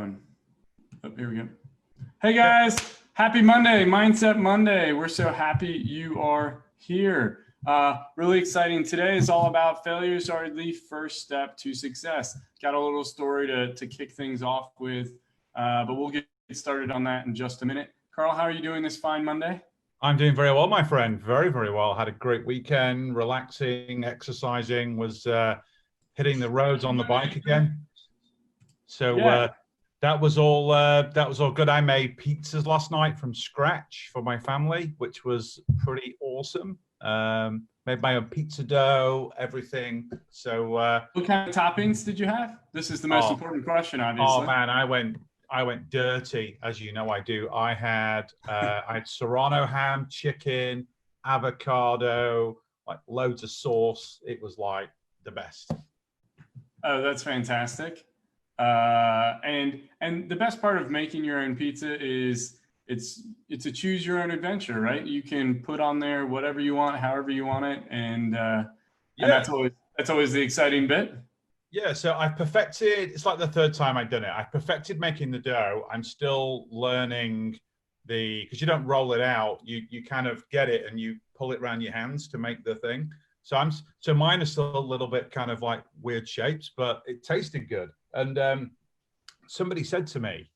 going? Oh, here we go. Hey guys, happy Monday, Mindset Monday. We're so happy you are here. Really exciting. Today is all about failures are the first step to success. Got a little story to kick things off with, but we'll get started on that in just a minute. Carl, how are you doing this fine Monday? I'm doing very well, my friend. Very, very well. Had a great weekend, relaxing, exercising, was hitting the roads on the bike again. So that was all good. I made pizzas last night from scratch for my family, which was pretty awesome. Made my own pizza dough, everything. So what kind of toppings did you have? This is the most important question, obviously. Oh man, I went dirty, as you know I do. I had serrano ham, chicken, avocado, like loads of sauce. It was like the best. Oh, that's fantastic. And the best part of making your own pizza is it's a choose your own adventure, right? You can put on there whatever you want, however you want it, and that's always the exciting bit. Yeah, so I've perfected, it's like the third time I've done it. I've perfected making the dough. I'm still learning because you don't roll it out, you kind of get it and you pull it around your hands to make the thing. So mine is still a little bit kind of like weird shapes, but it tasted good. And somebody said to me,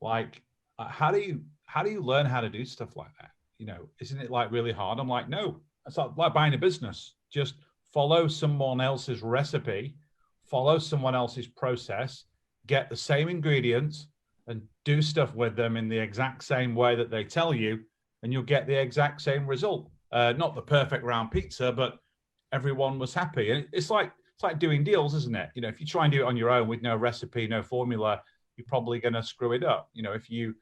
like, how do you learn how to do stuff like that? You know, isn't it like really hard? I'm like, no, it's like buying a business. Just follow someone else's recipe, follow someone else's process, get the same ingredients and do stuff with them in the exact same way that they tell you, and you'll get the exact same result. Not the perfect round pizza, but everyone was happy. And it's like doing deals, isn't it? You know, if you try and do it on your own with no recipe, no formula, you're probably going to screw it up. You know, if you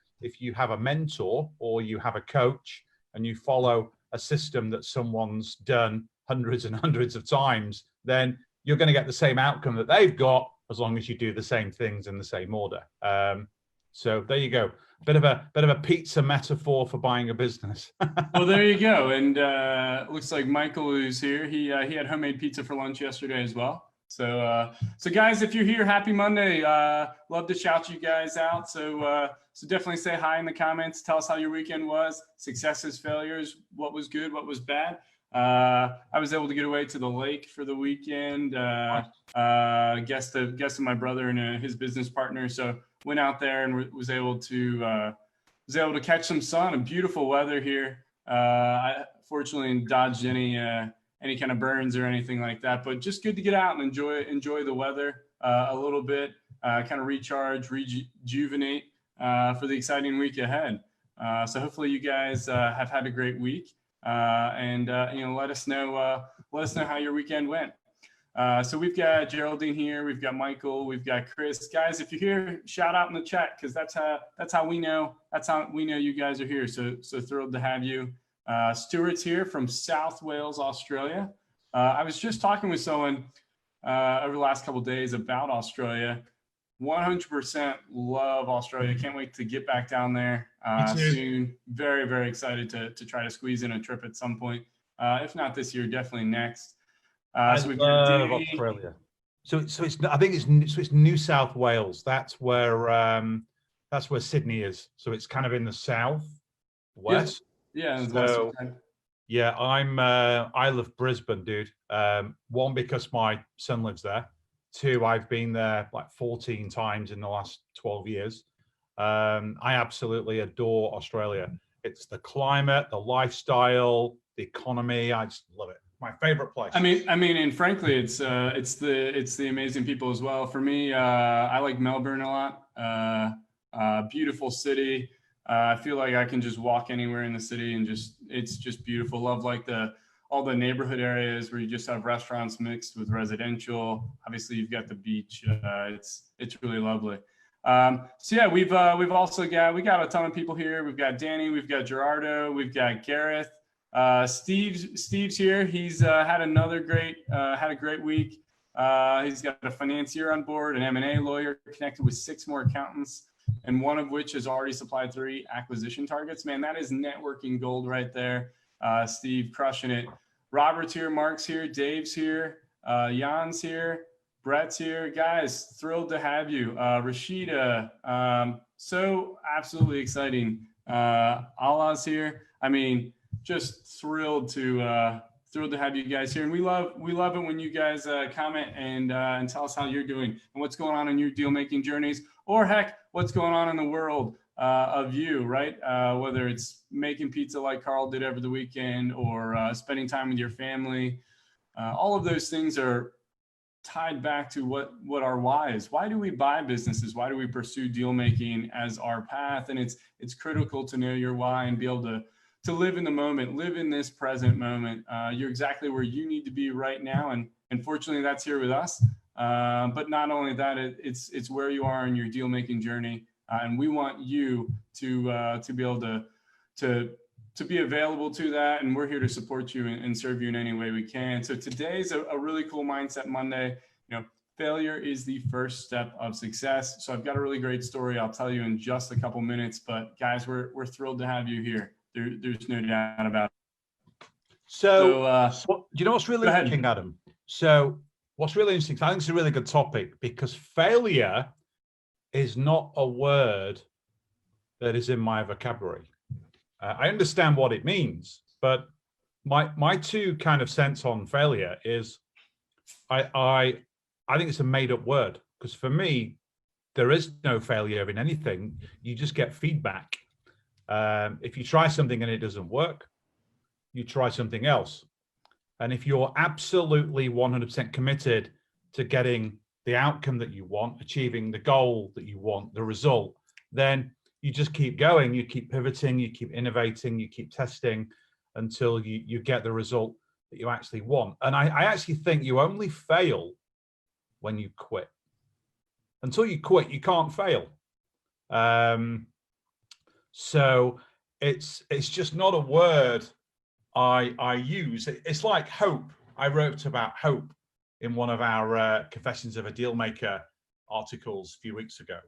have a mentor or you have a coach and you follow a system that someone's done hundreds and hundreds of times, then you're going to get the same outcome that they've got as long as you do the same things in the same order. So there you go. Bit of a pizza metaphor for buying a business. Well, there you go. And looks like Michael, who's here, he had homemade pizza for lunch yesterday as well. So guys, if you're here, happy Monday. Love to shout you guys out. So definitely say hi in the comments. Tell us how your weekend was. Successes, failures, what was good, what was bad. I was able to get away to the lake for the weekend. Guest of my brother and his business partner. So went out there and was able to catch some sun and beautiful weather here. I fortunately dodged any kind of burns or anything like that, but just good to get out and enjoy the weather a little bit, kind of recharge, rejuvenate for the exciting week ahead. So hopefully you guys have had a great week. And let us know how your weekend went. So we've got Geraldine here, we've got Michael, we've got Chris. Guys, if you're here, shout out in the chat, because that's how we know you guys are here. So thrilled to have you. Stuart's here from South Wales, Australia. I was just talking with someone over the last couple of days about Australia. 100% love Australia. Can't wait to get back down there soon. Very, very excited to try to squeeze in a trip at some point. If not this year, definitely next. So we've got Australia. So it's New South Wales. That's where Sydney is. So it's kind of in the south west. Yeah. So, yeah, I love Brisbane, dude. One, because my son lives there. Two, I've been there like 14 times in the last 12 years. I absolutely adore Australia. It's the climate, the lifestyle, the economy. I just love it. My favorite place. I mean, and frankly, it's the amazing people as well. For me, I like Melbourne a lot. Beautiful city. I feel like I can just walk anywhere in the city and it's just beautiful. Love like all the neighborhood areas where you just have restaurants mixed with residential. Obviously, you've got the beach. It's really lovely. So yeah, we've also got a ton of people here. We've got Danny, we've got Gerardo, we've got Gareth. Steve's here. He's had a great week. He's got a financier on board, an M&A lawyer, connected with 6 more accountants, and one of which has already supplied 3 acquisition targets. Man, that is networking gold right there. Steve crushing it. Robert's here, Mark's here, Dave's here, Jan's here. Brett's here. Guys, thrilled to have you. Rashida, so absolutely exciting. Allah's here. I mean, just thrilled to have you guys here. And we love it when you guys comment and tell us how you're doing and what's going on in your deal making journeys, or heck, what's going on in the world of you, right? Whether it's making pizza like Carl did over the weekend, or spending time with your family. All of those things are tied back to what our why is. Why do we buy businesses? Why do we pursue deal making as our path? And it's critical to know your why and be able to live in the moment, live in this present moment. You're exactly where you need to be right now, and fortunately that's here with us. But not only that, it's where you are in your deal making journey, and we want you to be able to be available to that, and we're here to support you and serve you in any way we can. So today's a really cool Mindset Monday. You know, failure is the first step of success. So I've got a really great story I'll tell you in just a couple minutes, but guys, we're thrilled to have you here. There's no doubt about it. So do you know what's really interesting, Adam? So what's really interesting, I think it's a really good topic, because failure is not a word that is in my vocabulary. I understand what it means, but my two kind of sense on failure is I think it's a made up word, because for me, there is no failure in anything. You just get feedback. If you try something and it doesn't work, you try something else. And if you're absolutely 100% committed to getting the outcome that you want, achieving the goal that you want, the result, then you just keep going, you keep pivoting, you keep innovating, you keep testing until you get the result that you actually want. And I actually think you only fail when you quit. Until you quit, you can't fail. So it's just not a word I use. It's like hope. I wrote about hope in one of our Confessions of a Dealmaker articles a few weeks ago.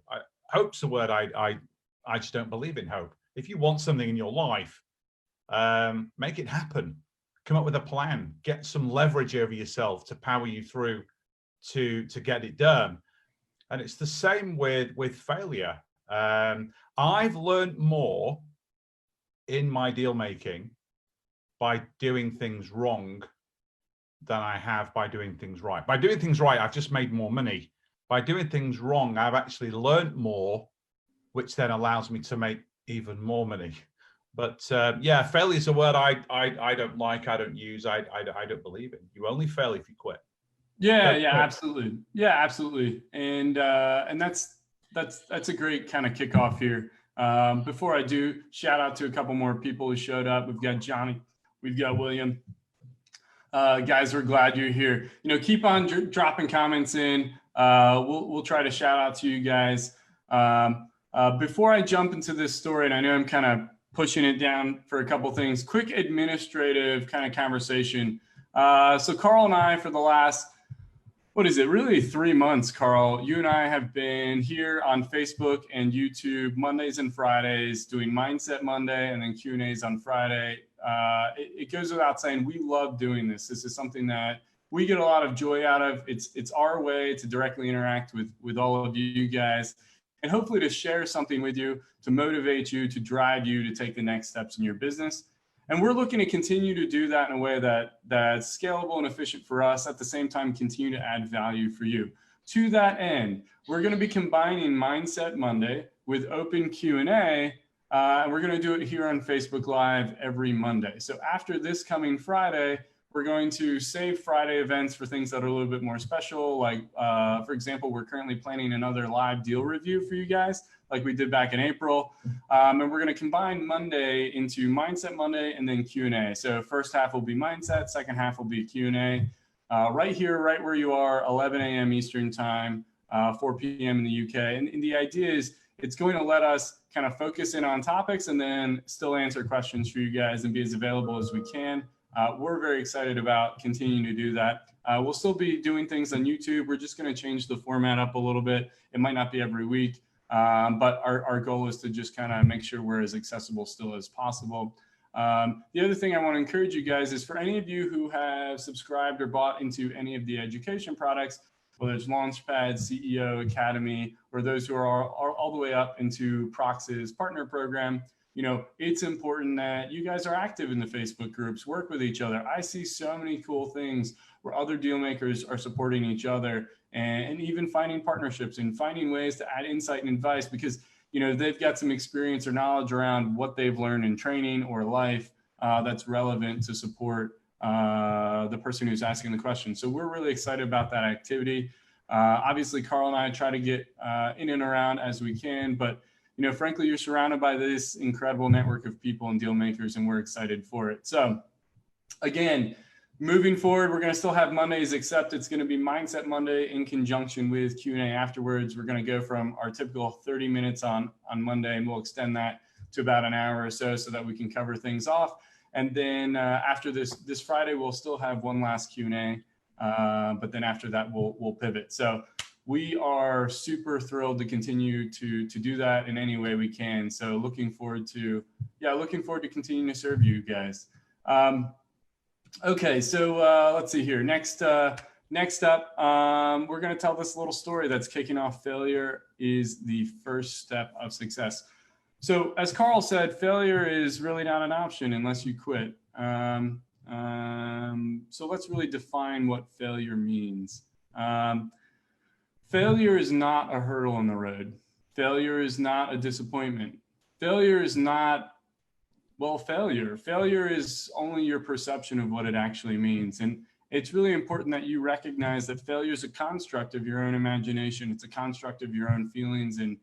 Hope's a word I just don't believe in hope. If you want something in your life, make it happen. Come up with a plan. Get some leverage over yourself to power you through to get it done. And it's the same with failure. I've learned more in my deal making by doing things wrong than I have by doing things right. By doing things right, I've just made more money. By doing things wrong, I've actually learned more, which then allows me to make even more money. But yeah, failure is a word I don't like, I don't use, I don't believe in. You only fail if you quit. Yeah, absolutely. Yeah, absolutely. And that's a great kind of kickoff here. Before I do, shout out to a couple more people who showed up. We've got Johnny, we've got William. Guys, we're glad you're here. You know, keep on dropping comments in. We'll try to shout out to you guys. Before I jump into this story, and I know I'm kind of pushing it down for a couple things, quick administrative kind of conversation. So Carl and I, for the last, what is it, really 3 months, Carl, you and I have been here on Facebook and YouTube Mondays and Fridays doing Mindset Monday and then Q&As on Friday. It goes without saying, we love doing this. This is something that we get a lot of joy out of. It's our way to directly interact with all of you guys, and hopefully to share something with you, to motivate you, to drive you to take the next steps in your business. And we're looking to continue to do that in a way that's scalable and efficient for us, at the same time continue to add value for you. To that end, we're going to be combining Mindset Monday with open Q&A, and we're going to do it here on Facebook Live every Monday. So after this coming Friday, we're going to save Friday events for things that are a little bit more special. Like, for example, we're currently planning another live deal review for you guys, like we did back in April. And we're going to combine Monday into Mindset Monday and then Q&A. So first half will be Mindset, second half will be Q&A. Right here, right where you are, 11 a.m. Eastern time, 4 p.m. in the UK. And the idea is it's going to let us kind of focus in on topics and then still answer questions for you guys and be as available as we can. We're very excited about continuing to do that. We'll still be doing things on YouTube. We're just going to change the format up a little bit. It might not be every week, but our goal is to just kind of make sure we're as accessible still as possible. The other thing I want to encourage you guys is, for any of you who have subscribed or bought into any of the education products, whether it's Launchpad, CEO, Academy, or those who are all the way up into Prox's partner program, you know, it's important that you guys are active in the Facebook groups, work with each other. I see so many cool things where other deal makers are supporting each other and even finding partnerships and finding ways to add insight and advice because, you know, they've got some experience or knowledge around what they've learned in training or life that's relevant to support the person who's asking the question. So we're really excited about that activity. Obviously, Carl and I try to get in and around as we can, but you know, frankly, you're surrounded by this incredible network of people and deal makers, and we're excited for it. So again, moving forward, we're going to still have Mondays, except it's going to be Mindset Monday in conjunction with Q&A afterwards. We're going to go from our typical 30 minutes on Monday, and we'll extend that to about an hour or so that we can cover things off. And then after this Friday, we'll still have one last Q&A, but then after that, we'll pivot. So we are super thrilled to continue to do that in any way we can. So looking forward to continuing to serve you guys. Okay, so let's see here. Next up, we're going to tell this little story that's kicking off failure is the first step of success. So as Carl said, failure is really not an option unless you quit. So let's really define what failure means. Failure is not a hurdle in the road. Failure is not a disappointment. Failure is not, well, failure. Failure is only your perception of what it actually means. And it's really important that you recognize that failure is a construct of your own imagination. It's a construct of your own feelings and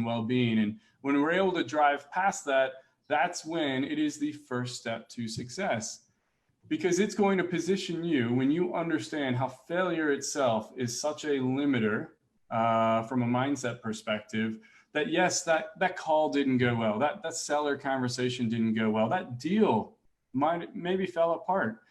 well-being. And when we're able to drive past that, that's when it is the first step to success. Because it's going to position you, when you understand how failure itself is such a limiter from a mindset perspective, that yes, that call didn't go well, that seller conversation didn't go well, that deal maybe fell apart.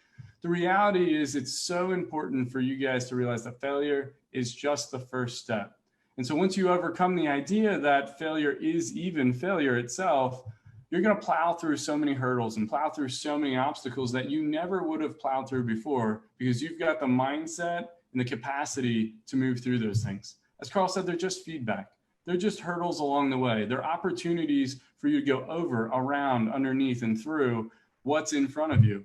The reality is it's so important for you guys to realize that failure is just the first step. And so once you overcome the idea that failure is even failure itself, you're going to plow through so many hurdles and plow through so many obstacles that you never would have plowed through before because you've got the mindset and the capacity to move through those things. As Carl said, they're just feedback. They're just hurdles along the way. They're opportunities for you to go over, around, underneath, and through what's in front of you.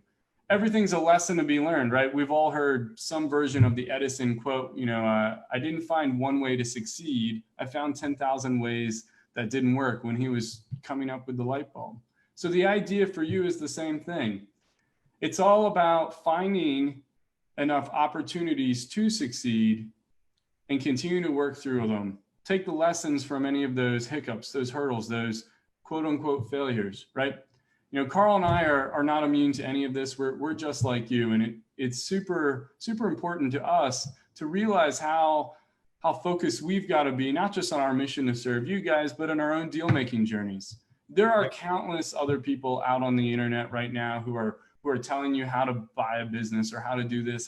Everything's a lesson to be learned, right? We've all heard some version of the Edison quote, you know, I didn't find one way to succeed. I found 10,000 ways that didn't work when he was coming up with the light bulb. So the idea for you is the same thing. It's all about finding enough opportunities to succeed and continue to work through them. Take the lessons from any of those hiccups, those hurdles, those quote unquote failures, right? You know, Carl and I are not immune to any of this. We're just like you. And it's super, super important to us to realize how focused we've got to be, not just on our mission to serve you guys, but in our own deal-making journeys. There are countless other people out on the internet right now who are telling you how to buy a business or how to do this,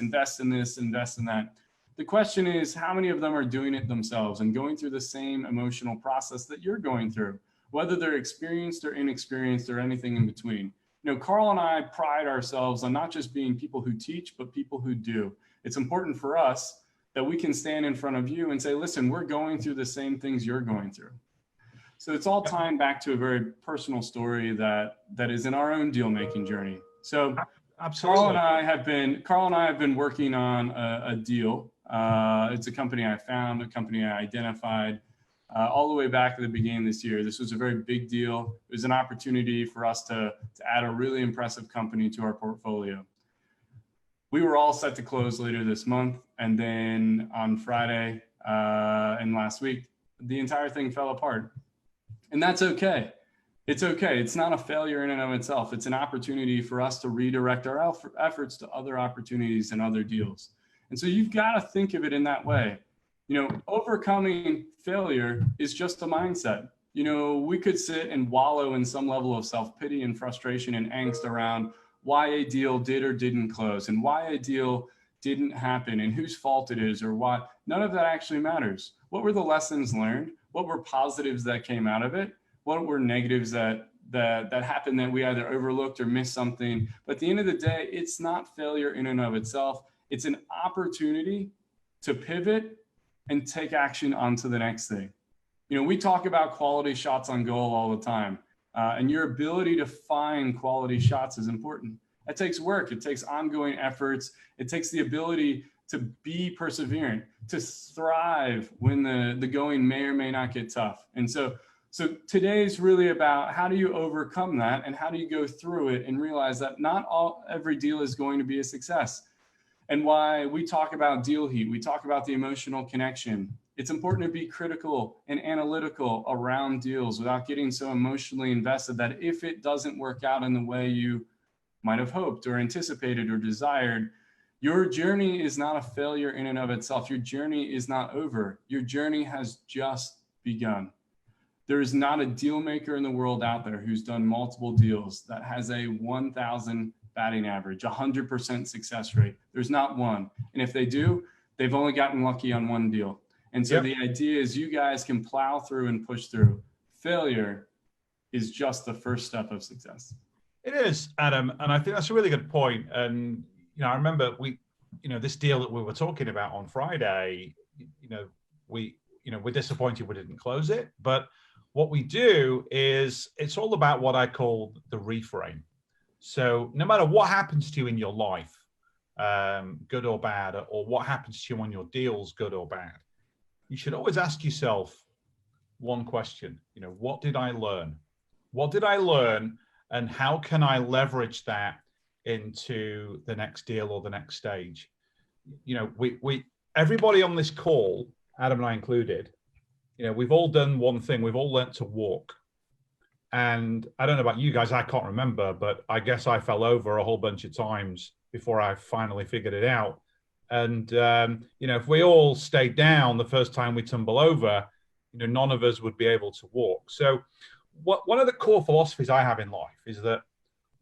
invest in this, invest in that. The question is, how many of them are doing it themselves and going through the same emotional process that you're going through, whether they're experienced or inexperienced or anything in between? You know, Carl and I pride ourselves on not just being people who teach, but people who do. It's important for us that we can stand in front of you and say, listen, we're going through the same things you're going through. So it's all tying back to a very personal story that is in our own deal-making journey. So absolutely. Carl and I have been working on a deal. It's a company I found, a company I identified all the way back at the beginning of this year. This was a very big deal. It was an opportunity for us to add a really impressive company to our portfolio. We were all set to close later this month. And then on Friday and last week, the entire thing fell apart. And that's okay. It's okay. It's not a failure in and of itself. It's an opportunity for us to redirect our efforts to other opportunities and other deals. And so you've got to think of it in that way. You know, overcoming failure is just a mindset. You know, we could sit and wallow in some level of self-pity and frustration and angst around why a deal did or didn't close and why a deal didn't happen and whose fault it is or why. None of that actually matters. What were the lessons learned? What were positives that came out of it? What were negatives that happened that we either overlooked or missed something? But at the end of the day, it's not failure in and of itself. It's an opportunity to pivot and take action onto the next thing. You know, we talk about quality shots on goal all the time, and your ability to find quality shots is important. It takes work. It takes ongoing efforts. It takes the ability to be perseverant, to thrive when the going may or may not get tough. And so today's really about how do you overcome that, and how do you go through it and realize that not every deal is going to be a success. And why we talk about deal heat, we talk about the emotional connection. It's important to be critical and analytical around deals without getting so emotionally invested that if it doesn't work out in the way you might have hoped or anticipated or desired, your journey is not a failure in and of itself. Your journey is not over. Your journey has just begun. There is not a deal maker in the world out there who's done multiple deals that has a 1,000 batting average, 100% success rate. There's not one. And if they do, they've only gotten lucky on one deal. And so the idea is you guys can plow through and push through. Failure is just the first step of success. It is, Adam. And I think that's a really good point. And, you know, I remember this deal that we were talking about on Friday, we're disappointed we didn't close it. But what we do is it's all about what I call the reframe. So no matter what happens to you in your life, good or bad, or what happens to you on your deals, good or bad, you should always ask yourself one question. You know, what did I learn? What did I learn, and how can I leverage that into the next deal or the next stage? You know, we everybody on this call, Adam and I included, you know, we've all done one thing. We've all learnt to walk. And I don't know about you guys, I can't remember, but I guess I fell over a whole bunch of times before I finally figured it out. And, you know, if we all stayed down the first time we tumble over, you know, none of us would be able to walk. So one of the core philosophies I have in life is that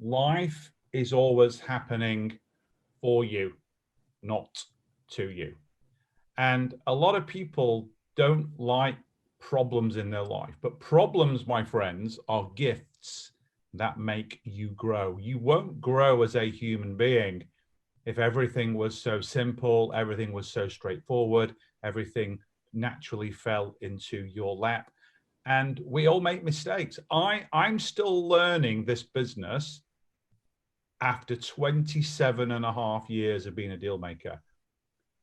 life is always happening for you, not to you. And a lot of people don't like problems in their life, but problems, my friends, are gifts that make you grow. You won't grow as a human being if everything was so simple, everything was so straightforward, everything naturally fell into your lap. And we all make mistakes. I'm still learning this business after 27 and a half years of being a deal maker.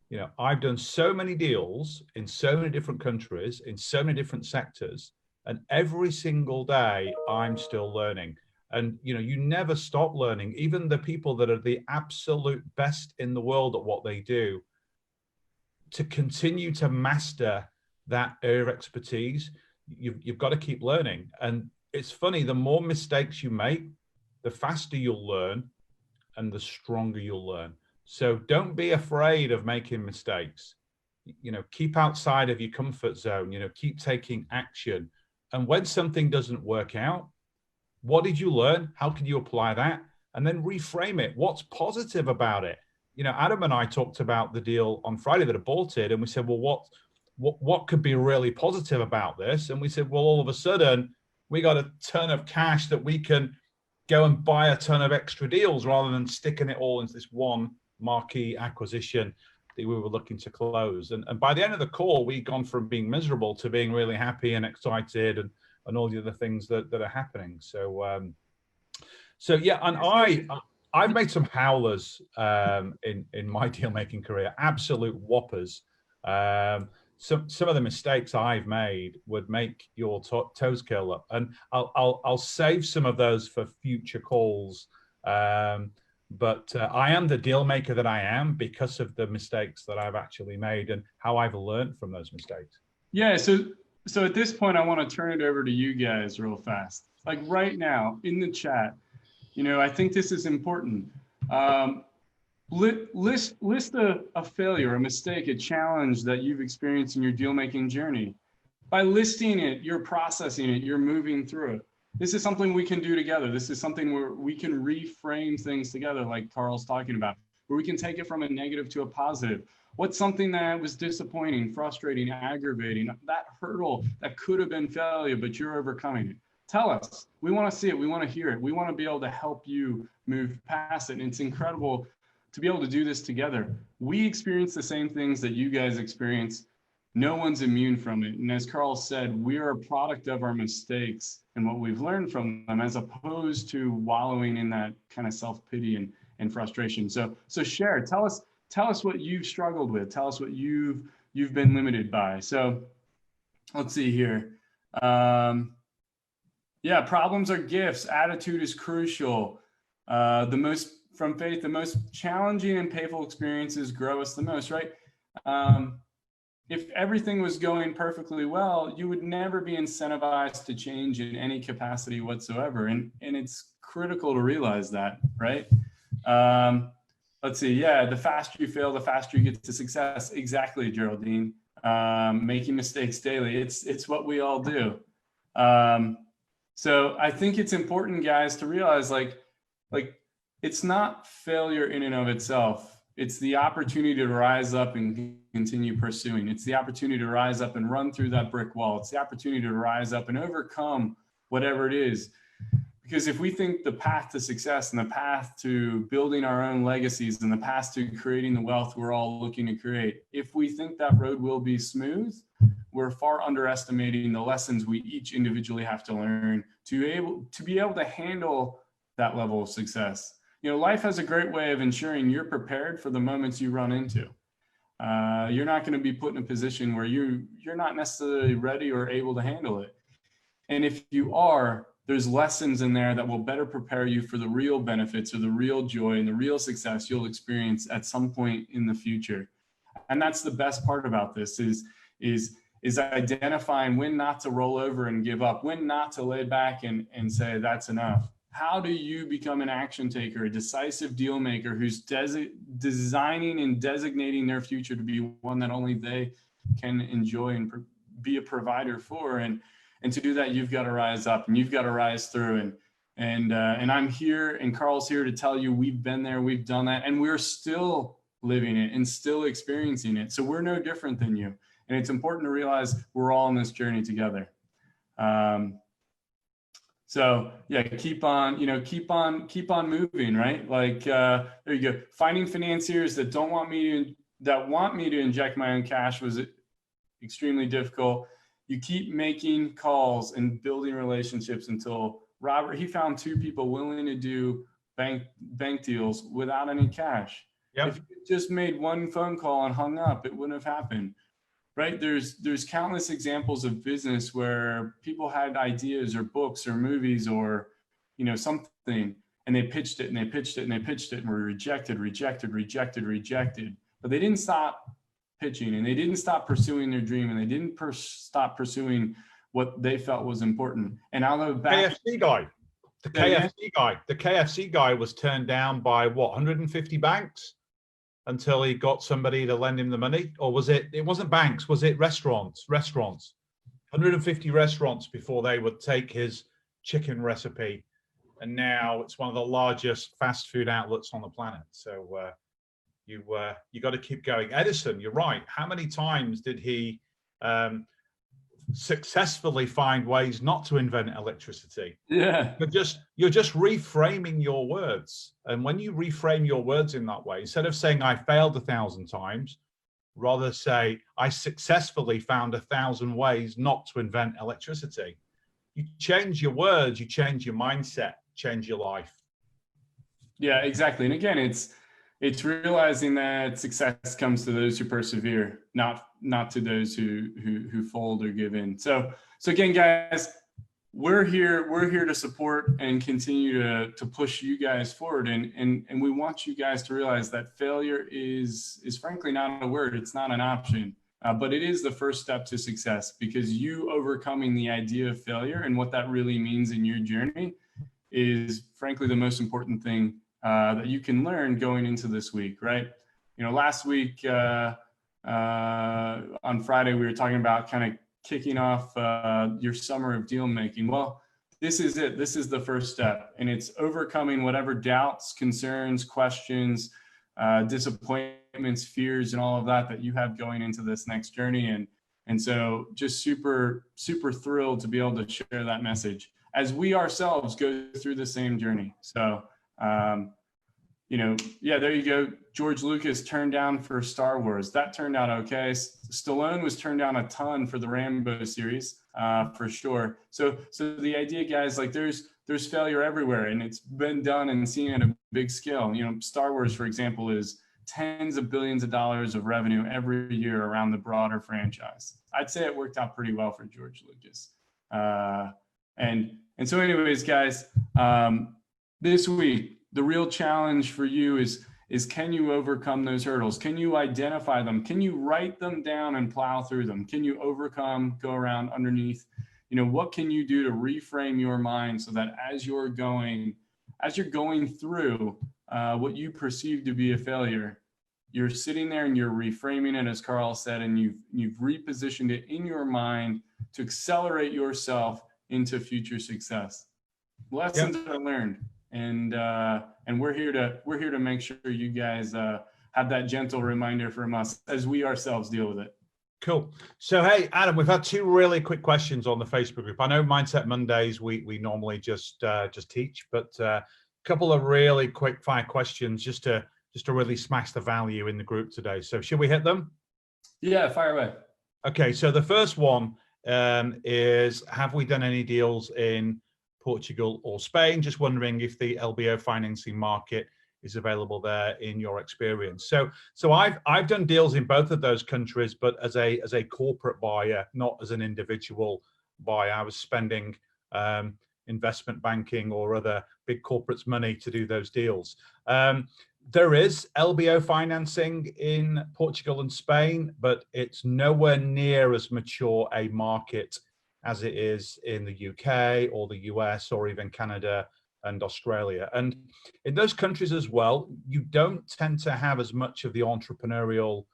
You know, I've done so many deals in so many different countries, in so many different sectors, and every single day I'm still learning. And, you know, you never stop learning. Even the people that are the absolute best in the world at what they do, to continue to master that area of expertise, you've got to keep learning. And it's funny, the more mistakes you make, the faster you'll learn and the stronger you'll learn. So don't be afraid of making mistakes. You know, keep outside of your comfort zone, you know, keep taking action. And when something doesn't work out, what did you learn? How can you apply that? And then reframe it. What's positive about it? You know, Adam and I talked about the deal on Friday that aborted, and we said, well, what could be really positive about this? And we said, well, all of a sudden, we got a ton of cash that we can go and buy a ton of extra deals rather than sticking it all into this one marquee acquisition that we were looking to close. And by the end of the call, we'd gone from being miserable to being really happy and excited and all the other things that are happening. So yeah, and I've made some howlers in my deal making career, absolute whoppers. Some of the mistakes I've made would make your toes curl up, and I'll save some of those for future calls. But I am the deal maker that I am because of the mistakes that I've actually made and how I've learned from those mistakes. Yeah. So at this point, I want to turn it over to you guys real fast. Like right now in the chat, you know, I think this is important. List a failure, a mistake, a challenge that you've experienced in your deal making journey. By listing it, you're processing it, you're moving through it. This is something we can do together. This is something where we can reframe things together, like Carl's talking about, where we can take it from a negative to a positive. What's something that was disappointing, frustrating, aggravating, that hurdle that could have been failure, but you're overcoming it? Tell us. We want to see it. We want to hear it. We want to be able to help you move past it. And it's incredible to be able to do this together. We experience the same things that you guys experience. No one's immune from it. And as Carl said, we are a product of our mistakes and what we've learned from them, as opposed to wallowing in that kind of self-pity and frustration. So share, tell us what you've struggled with. Tell us what you've been limited by. So let's see here. Yeah, problems are gifts. Attitude is crucial. From faith, the most challenging and painful experiences grow us the most, right? If everything was going perfectly well, you would never be incentivized to change in any capacity whatsoever. And it's critical to realize that, right? Let's see. Yeah, the faster you fail, the faster you get to success. Exactly, Geraldine. Making mistakes daily. It's what we all do. So I think it's important, guys, to realize like it's not failure in and of itself. It's the opportunity to rise up and continue pursuing. It's the opportunity to rise up and run through that brick wall. It's the opportunity to rise up and overcome whatever it is. Because if we think the path to success and the path to building our own legacies and the path to creating the wealth we're all looking to create, if we think that road will be smooth, we're far underestimating the lessons we each individually have to learn to be able to handle that level of success. You know, life has a great way of ensuring you're prepared for the moments you run into. You're not going to be put in a position where you're not necessarily ready or able to handle it. And if you are, there's lessons in there that will better prepare you for the real benefits or the real joy and the real success you'll experience at some point in the future. And that's the best part about this is identifying when not to roll over and give up, when not to lay back and say that's enough. How do you become an action taker, a decisive deal maker who's designing and designating their future to be one that only they can enjoy and be a provider for? And to do that, you've got to rise up and you've got to rise through. And I'm here and Carl's here to tell you we've been there, we've done that, and we're still living it and still experiencing it. So we're no different than you. And it's important to realize we're all on this journey together. So yeah, keep on moving, right? Like, there you go. Finding financiers that want me to inject my own cash was extremely difficult. You keep making calls and building relationships until Robert, he found 2 people willing to do bank deals without any cash. Yep. If you just made one phone call and hung up, it wouldn't have happened. Right? There's countless examples of business where people had ideas or books or movies or, you know, something, and they pitched it and they pitched it and they pitched it and were rejected. But they didn't stop pitching and they didn't stop pursuing their dream and they didn't stop pursuing what they felt was important. And out of the KFC guy, the KFC guy was turned down by what, 150 banks? Until he got somebody to lend him the money? Or was it wasn't banks, was it restaurants? 150 restaurants before they would take his chicken recipe. And now it's one of the largest fast food outlets on the planet. So you got to keep going. Edison, you're right. How many times did he successfully find ways not to invent electricity? Yeah. You're just reframing your words. And when you reframe your words in that way, instead of saying I failed 1,000 times, rather say I successfully found 1,000 ways not to invent electricity. You change your words, you change your mindset, change your life. Yeah, exactly. And again, it's realizing that success comes to those who persevere, not to those who fold or give in. So again, guys, we're here to support and continue to push you guys forward. And we want you guys to realize that failure is frankly not a word. It's not an option, but it is the first step to success, because you overcoming the idea of failure and what that really means in your journey is frankly the most important thing that you can learn going into this week, right? You know, last week on Friday, we were talking about kind of kicking off your summer of deal making. Well, this is it. This is the first step, and it's overcoming whatever doubts, concerns, questions, disappointments, fears, and all of that you have going into this next journey. And so just super, super thrilled to be able to share that message as we ourselves go through the same journey. So Yeah, there you go. George Lucas turned down for Star Wars. That turned out okay. Stallone was turned down a ton for the Rambo series, for sure. So the idea, guys, like there's failure everywhere, and it's been done and seen at a big scale. Star Wars, for example, is tens of billions of dollars of revenue every year around the broader franchise. I'd say it worked out pretty well for George Lucas. And so anyways, guys, this week, the real challenge for you is can you overcome those hurdles? Can you identify them? Can you write them down and plow through them? Can you overcome, go around underneath? What can you do to reframe your mind so that as you're going through what you perceive to be a failure, you're sitting there and you're reframing it, as Carl said, and you've repositioned it in your mind to accelerate yourself into future success. Lessons are learned. And we're here to make sure you guys have that gentle reminder from us as we ourselves deal with it. Cool. So, hey, Adam, we've had 2 really quick questions on the Facebook group. I know Mindset Mondays, we normally just teach, but a couple of really quick fire questions just to really smash the value in the group today. So should we hit them? Yeah, fire away. Okay. So the first one is, have we done any deals in Portugal or Spain? Just wondering if the LBO financing market is available there in your experience. So I've done deals in both of those countries, but as a corporate buyer, not as an individual buyer. I was spending investment banking or other big corporates' money to do those deals. There is LBO financing in Portugal and Spain, but it's nowhere near as mature a market as it is in the UK or the US or even Canada and Australia. And in those countries as well, you don't tend to have as much of the entrepreneurial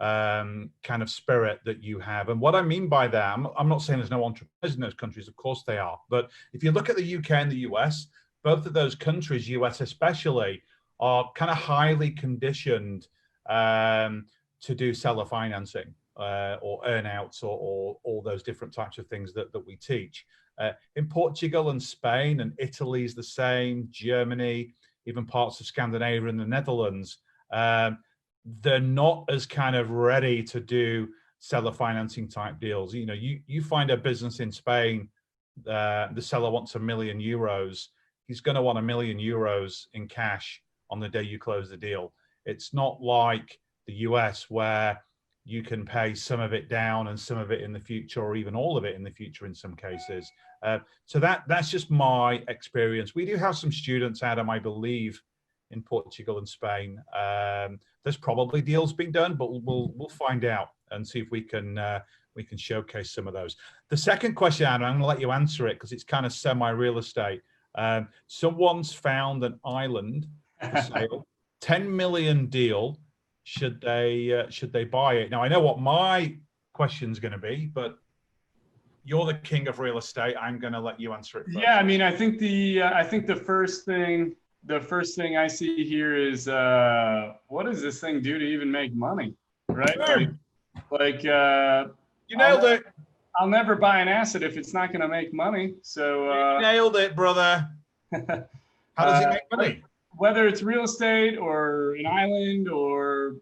kind of spirit that you have. And what I mean by that, I'm not saying there's no entrepreneurs in those countries, of course they are. But if you look at the UK and the US, both of those countries, US especially, are kind of highly conditioned to do seller financing. Or earnouts or all those different types of things that we teach. In Portugal and Spain and Italy is the same, Germany, even parts of Scandinavia and the Netherlands, they're not as kind of ready to do seller financing type deals. You find a business in Spain, the seller wants €1 million. He's going to want €1 million in cash on the day you close the deal. It's not like the US where you can pay some of it down and some of it in the future, or even all of it in the future in some cases. So that's just my experience. We do have some students, Adam, I believe, in Portugal and Spain. There's probably deals being done, but we'll find out and see if we can showcase some of those. The second question, Adam, I'm going to let you answer it because it's kind of semi-real estate. Someone's found an island for sale, 10 million deal. Should they buy it? Now I know what my question's going to be, but you're the king of real estate. I'm going to let you answer it first. Yeah, I mean, I think the first thing I see here is what does this thing do to even make money, right? Like you nailed it. I'll never buy an asset if it's not going to make money. So you nailed it, brother. How does it make money? Whether it's real estate or an island or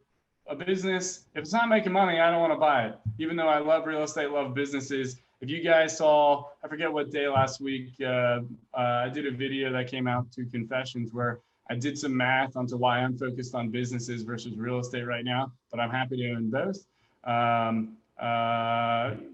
a business, if it's not making money, I don't want to buy it. Even though I love real estate, love businesses. If you guys saw, I forget what day last week, I did a video that came out to Confessions where I did some math onto why I'm focused on businesses versus real estate right now, but I'm happy to own both.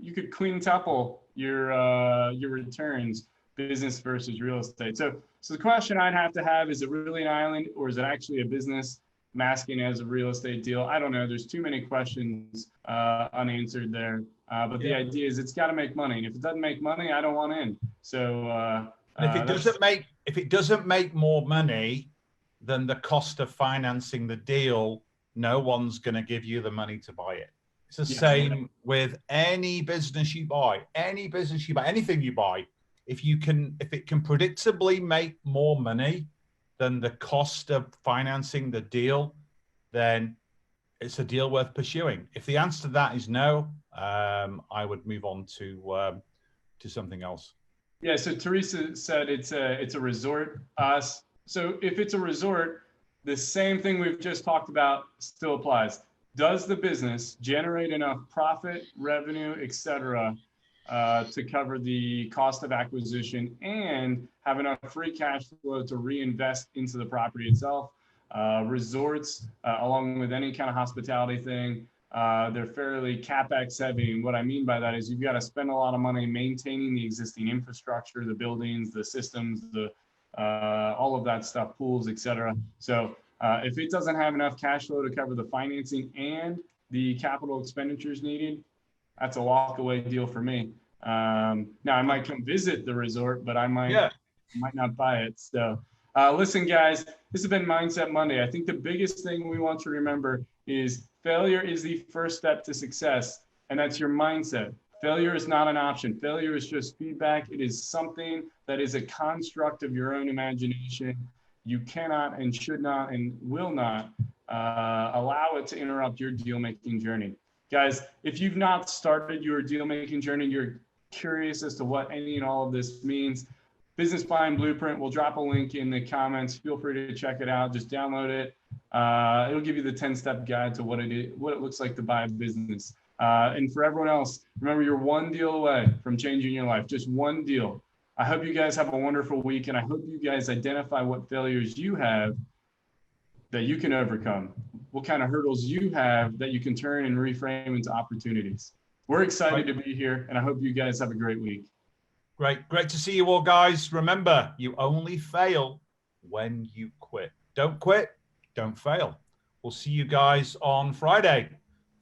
You could quintuple your returns, business versus real estate. So the question I'd have to have, is it really an island or is it actually a business masking as a real estate deal? I don't know. There's too many questions unanswered there. But the idea is it's got to make money. And if it doesn't make money, I don't want in. So if it doesn't make more money than the cost of financing the deal, no one's going to give you the money to buy it. It's the same with any business you buy, anything you buy. If it can predictably make more money than the cost of financing the deal, then it's a deal worth pursuing. If the answer to that is no, I would move on to something else. Yeah. So Teresa said it's a resort. So if it's a resort, the same thing we've just talked about still applies. Does the business generate enough profit, revenue, etc., to cover the cost of acquisition and have enough free cash flow to reinvest into the property itself? Resorts, along with any kind of hospitality thing, they're fairly CapEx heavy. And what I mean by that is you've got to spend a lot of money maintaining the existing infrastructure, the buildings, the systems, all of that stuff, pools, etc. So if it doesn't have enough cash flow to cover the financing and the capital expenditures needed, that's a walk away deal for me. Now I might come visit the resort, but I might not buy it. So listen, guys, this has been Mindset Monday. I think the biggest thing we want to remember is failure is the first step to success, and that's your mindset. Failure is not an option. Failure is just feedback. It is something that is a construct of your own imagination. You cannot and should not and will not allow it to interrupt your deal-making journey. Guys, if you've not started your deal-making journey, you're curious as to what any and all of this means, Business Buying Blueprint, we'll drop a link in the comments. Feel free to check it out. Just download it. It'll give you the 10-step guide to what it looks like to buy a business. And for everyone else, remember, you're one deal away from changing your life. Just one deal. I hope you guys have a wonderful week, and I hope you guys identify what failures you have that you can overcome, what kind of hurdles you have that you can turn and reframe into opportunities. We're excited to be here, and I hope you guys have a great week. Great to see you all, guys. Remember, you only fail when you quit. Don't quit, don't fail. We'll see you guys on Friday,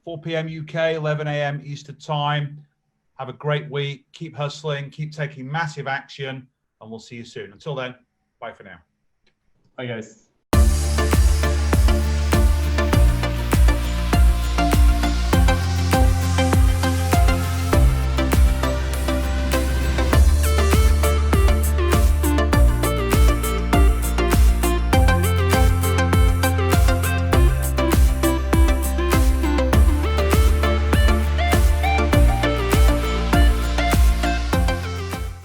4 p.m. UK, 11 a.m. Eastern time. Have a great week. Keep hustling, keep taking massive action, and we'll see you soon. Until then, bye for now. Bye, guys.